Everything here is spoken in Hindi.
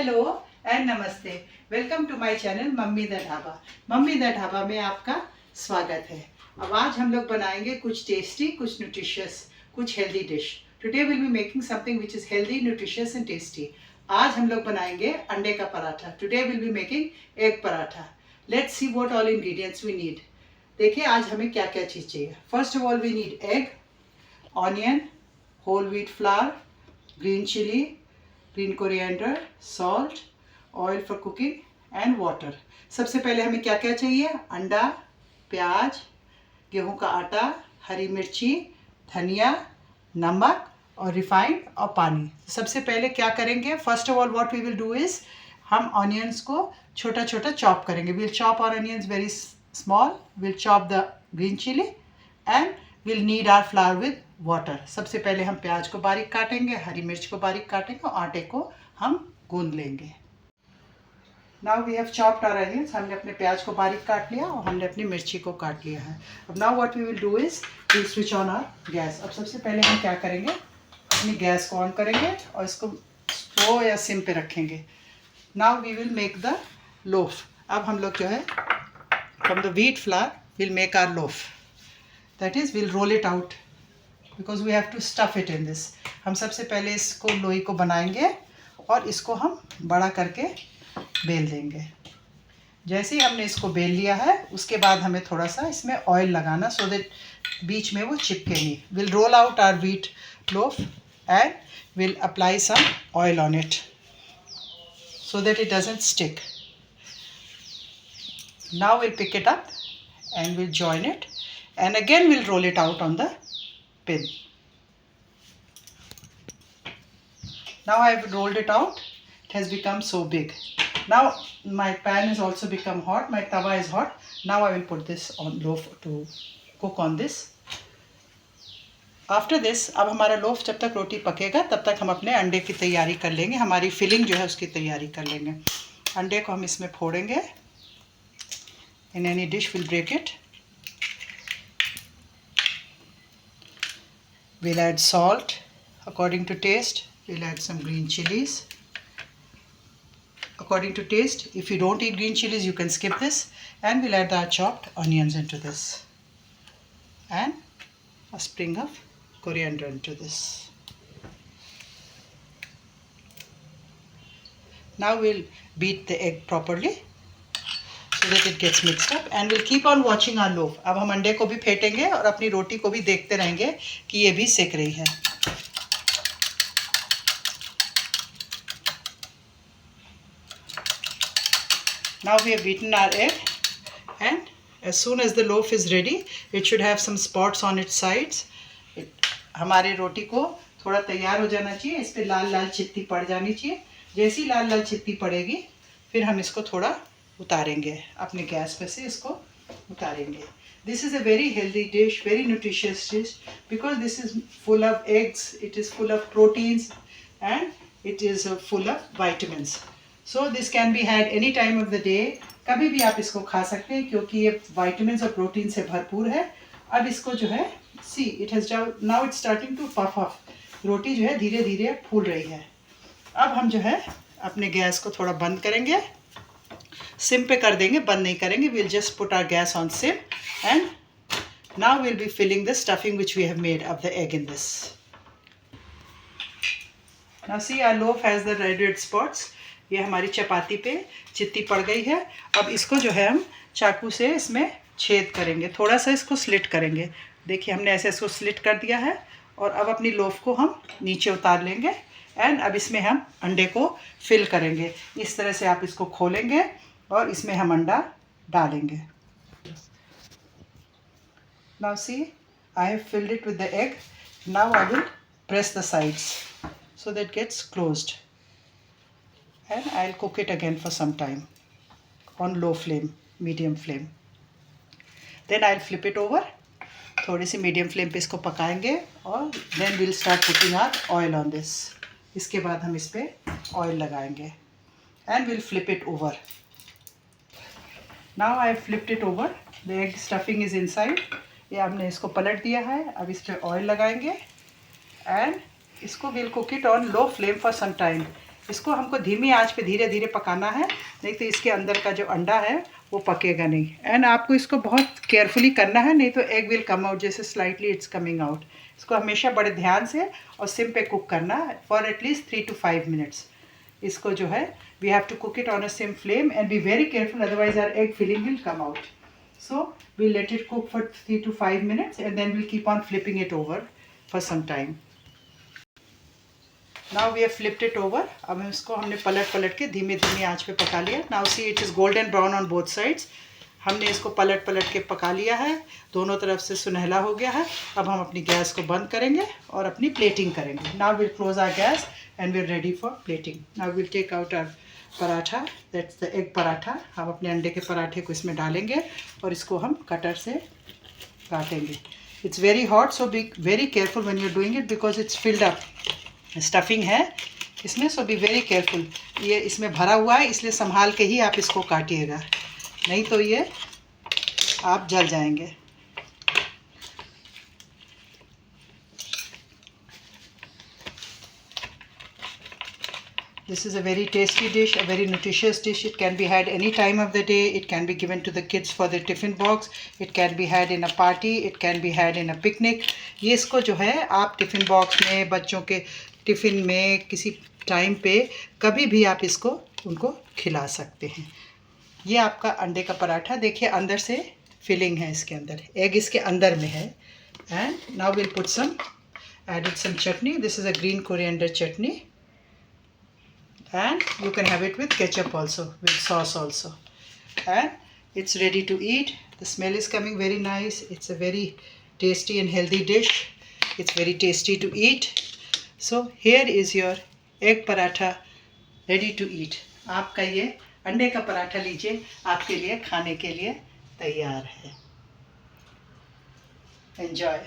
हेलो एंड नमस्ते। Welcome to my channel mummy the Dhaba. Mummy the Dhaba में आपका स्वागत है। अब आज हम लोग बनाएंगे कुछ टेस्टी, कुछ न्यूट्रिशियस, कुछ healthy dish. Today will be making something which is healthy, nutritious and tasty. आज हम लोग बनाएंगे अंडे का पराठा। Today will be making egg paratha. Let's see what all ingredients we need. देखिए आज हमें क्या क्या चीज़ चाहिए। First of all we need egg, onion, whole wheat flour, green chilli, green coriander, salt, oil for cooking and water. सबसे पहले हमें क्या क्या चाहिए? अंडा, प्याज, गेहूं का आटा, हरी मिर्ची, धनिया, नमक और रिफाइंड और पानी। सबसे पहले क्या करेंगे? First of all what we will do is हम ऑनियंस को छोटा छोटा चॉप करेंगे। Will chop our onions very small. Will chop the green chilli and will need our flour with water. सबसे पहले हम प्याज को बारीक काटेंगे, हरी मिर्च को बारीक काटेंगे और आटे को हम गूंद लेंगे। Now we have chopped our onions. हमने अपने प्याज को बारीक काट लिया और हमने अपनी मिर्ची को काट लिया है। अब now what we will do is we switch on our gas. अब सबसे पहले हम क्या करेंगे? अपनी गैस को ऑन करेंगे और इसको स्लो या सिम पे रखेंगे। Now we will make the loaf. अब हम लोग जो है from the wheat flour will make our loaf. That is will roll it out because we have to stuff it in this. हम सबसे पहले इसको लोई को बनाएंगे और इसको हम बड़ा करके बेल देंगे। जैसे ही हमने इसको बेल लिया है उसके बाद हमें थोड़ा सा इसमें ऑयल लगाना सो दैट बीच में वो चिपके नहीं। Will roll out our wheat loaf and will apply some oil on it so that it doesn't stick. Now we'll pick it up and we'll join it and again we'll roll it out on the pin. Now I've rolled it out. It has become so big. Now my pan has also become hot. My tawa is hot. Now I will put this on loaf to cook on this. After this अब हमारा लोफ जब तक रोटी पकेगा तब तक हम अपने अंडे की तैयारी कर लेंगे। हमारी फिलिंग जो है उसकी तैयारी कर लेंगे। अंडे को हम इसमें फोड़ेंगे। In any dish will break it. Will add salt according to taste. Will add some green chilies according to taste. If you don't eat green chilies you can skip this and we'll add the chopped onions into this and a sprig of coriander into this. Now we'll beat the egg properly so that it gets mixed up and we'll keep on watching our loaf. अब हम अंडे को भी फेंटेंगे और अपनी रोटी को भी देखते रहेंगे कि ये भी सेक रही है। Now we have beaten our egg and as soon as the loaf is ready it should have some spots on its sides. हमारी रोटी को थोड़ा तैयार हो जाना चाहिए। इस पर लाल लाल चित्ती पड़ जानी चाहिए। जैसी लाल लाल चित्ती पड़ेगी फिर हम इसको थोड़ा उतारेंगे, अपने गैस पे से इसको उतारेंगे। This is a very healthy dish, very nutritious dish because this is full of eggs, it is full of proteins and it is full of vitamins. So this can be had any time of the day. कभी भी आप इसको खा सकते हैं क्योंकि ये वाइटामिन्स और प्रोटीन से भरपूर है। अब इसको जो है see it has now it's starting to puff off. रोटी जो है धीरे धीरे फूल रही है। अब हम जो है अपने गैस को थोड़ा बंद करेंगे, सिम पे कर देंगे, बंद नहीं करेंगे। Will just put our gas on sim and now will be filling the stuffing which we have made of the egg in this. Now see our loaf has the red spots. ये हमारी चपाती पे चित्ती पड़ गई है। अब इसको जो है हम चाकू से इसमें छेद करेंगे, थोड़ा सा इसको स्लिट करेंगे। देखिए हमने ऐसे इसको स्लिट कर दिया है और अब अपनी लोफ को हम नीचे उतार लेंगे एंड अब इसमें हम अंडे को फिल करेंगे। इस तरह से आप इसको खोलेंगे और इसमें हम अंडा डालेंगे। Now see I have filled it with the egg. Now I will press the sides so that gets closed and I'll cook it again for some time on low flame, medium flame. Then I'll flip it over. थोड़ी सी मीडियम फ्लेम पे इसको पकाएंगे और then we'll start putting our oil on this. इसके बाद हम इस पे ऑयल लगाएंगे and we'll flip it over. Now I have flipped it over. The egg stuffing is inside. ये हमने इसको पलट दिया है। अब इस पे ऑयल लगाएंगे and इसको we'll cook it on low flame for some time. इसको हमको धीमी आंच पे धीरे धीरे पकाना है, नहीं तो इसके अंदर का जो अंडा है वो पकेगा नहीं। एंड आपको इसको बहुत केयरफुली करना है, नहीं तो एग विल कम आउट, जैसे स्लाइटली इट्स कमिंग आउट। इसको हमेशा बड़े ध्यान से और सिम पे कुक करना फॉर एटलीस्ट 3 to 5 मिनट्स। इसको जो है we have to cook it on a sim flame and be very careful, otherwise our egg filling will come out. So we'll let it cook for 3 to 5 minutes and then we'll keep on flipping it over for some time. Now we have flipped it over. अब इसको हमने पलट के धीमे धीमे आंच पे पका लिया। Now see it is golden brown on both sides. हमने इसको पलट के पका लिया है, दोनों तरफ से सुनहला हो गया है। अब हम अपनी गैस को बंद करेंगे और अपनी प्लेटिंग करेंगे। Now we'll close our gas and we're ready for plating. Now we'll take out our paratha, that's the egg paratha. हम अपने अंडे के पराठे को इसमें डालेंगे और इसको हम कटर से काटेंगे। It's very hot, so be very careful when you are doing it because it's filled up, stuffing है इसमें, सो बी वेरी केयरफुल। ये इसमें भरा हुआ है इसलिए संभाल के ही आप इसको काटिएगा, नहीं तो ये आप जल जाएंगे। This is a very tasty dish, a very nutritious dish. It can be had any time of the day. It can be given to the kids for their tiffin box. It can be had in a party. It can be had in a picnic. ये इसको जो है आप टिफ़िन बॉक्स में, बच्चों के टिफ़िन में, किसी टाइम पे कभी भी आप इसको उनको खिला सकते हैं। ये आपका अंडे का पराठा, देखिए अंदर से फिलिंग है, इसके अंदर एग इसके अंदर में है। And now will put some, added some chutney. This is a green coriander chutney and you can have it with ketchup also, with sauce also, and it's ready to eat. The smell is coming very nice. It's a very tasty and healthy dish. It's very tasty to eat. So here is your egg paratha ready to eat. आपका ये अंडे का पराठा लीजिए, आपके लिए खाने के लिए तैयार है। Enjoy.